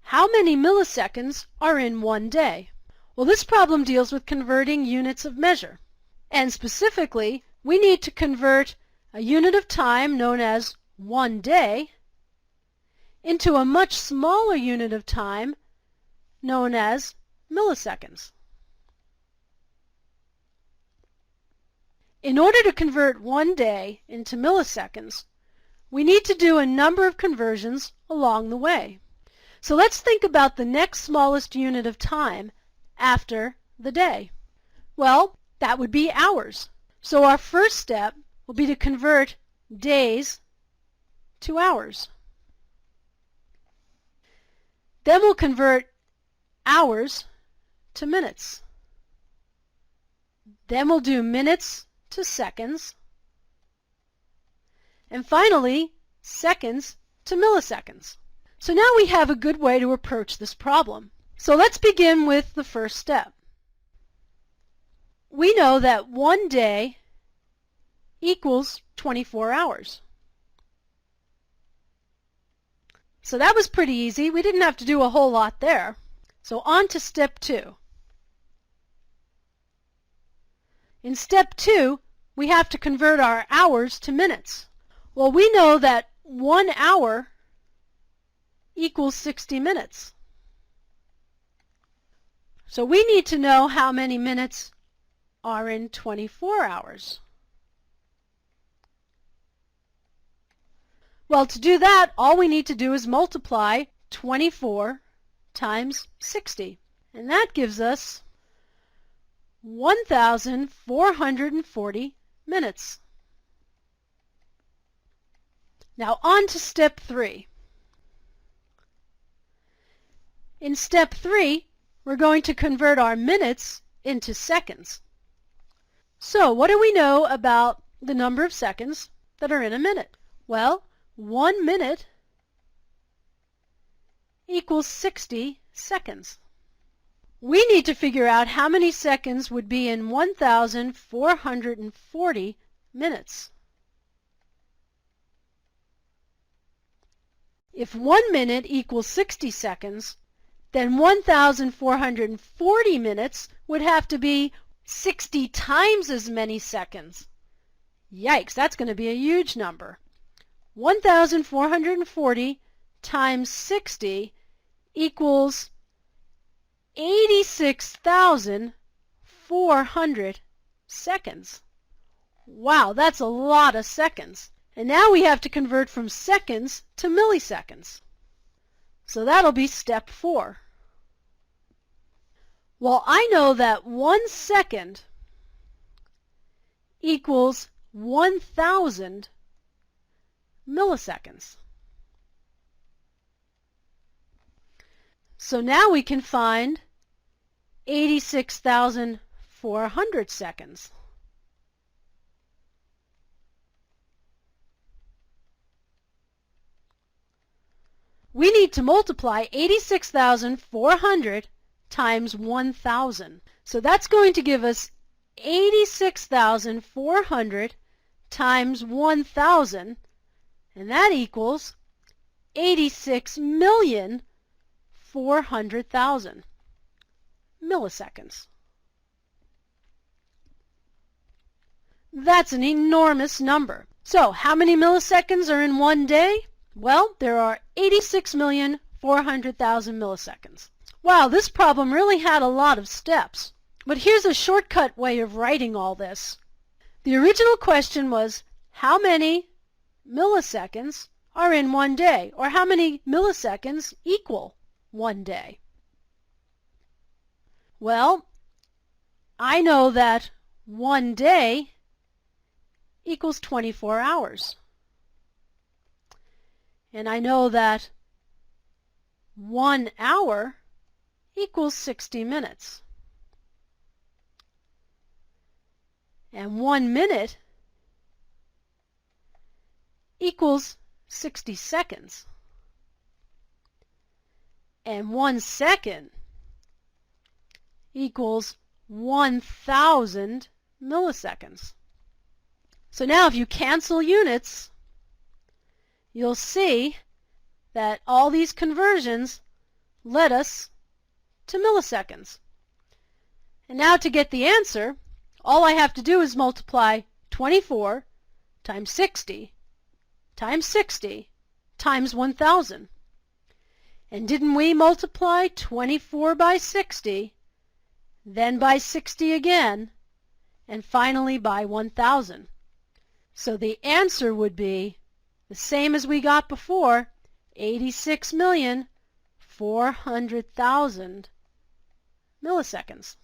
How many milliseconds are in one day? Well, this problem deals with converting units of measure. And specifically, we need to convert a unit of time known as 1 day into a much smaller unit of time known as milliseconds. In order to convert 1 day into milliseconds, we need to do a number of conversions along the way. So let's think about the next smallest unit of time after the day. Well, that would be hours. So our first step will be to convert days to hours. Then we'll convert hours to minutes. Then we'll do minutes to seconds. And finally, seconds to milliseconds. So now we have a good way to approach this problem. So let's begin with the first step. We know that 1 day equals 24 hours. So that was pretty easy. We didn't have to do a whole lot there. So on to step 2. In step 2, we have to convert our hours to minutes. Well, we know that 1 hour equals 60 minutes. So we need to know how many minutes are in 24 hours. Well, to do that, all we need to do is multiply 24 times 60. And that gives us 1,440 minutes. Now on to step 3. In step 3, we're going to convert our minutes into seconds. So what do we know about the number of seconds that are in a minute? Well, 1 minute equals 60 seconds. We need to figure out how many seconds would be in 1,440 minutes. If 1 minute equals 60 seconds, then 1,440 minutes would have to be 60 times as many seconds. Yikes, that's going to be a huge number. 1,440 times 60 equals 86,400 seconds. Wow, that's a lot of seconds. And now we have to convert from seconds to milliseconds. So that'll be step 4. Well, I know that 1 second equals 1,000 milliseconds. So now we can find 86,400 seconds. We need to multiply 86,400 times 1,000. So that's going to give us 86,400 times 1,000, and that equals 86,400,000 milliseconds. That's an enormous number. So how many milliseconds are in 1 day? Well, there are 86,400,000 milliseconds. Wow, this problem really had a lot of steps. But here's a shortcut way of writing all this. The original question was, how many milliseconds are in 1 day? Or how many milliseconds equal 1 day? Well, I know that 1 day equals 24 hours. And I know that 1 hour equals 60 minutes. And 1 minute equals 60 seconds. And 1 second equals 1,000 milliseconds. So now if you cancel units, you'll see that all these conversions led us to milliseconds. And now to get the answer, all I have to do is multiply 24 times 60 times 60 times 1000. And didn't we multiply 24 by 60, then by 60 again, and finally by 1000? So the answer would be the same as we got before, 86,400,000 milliseconds.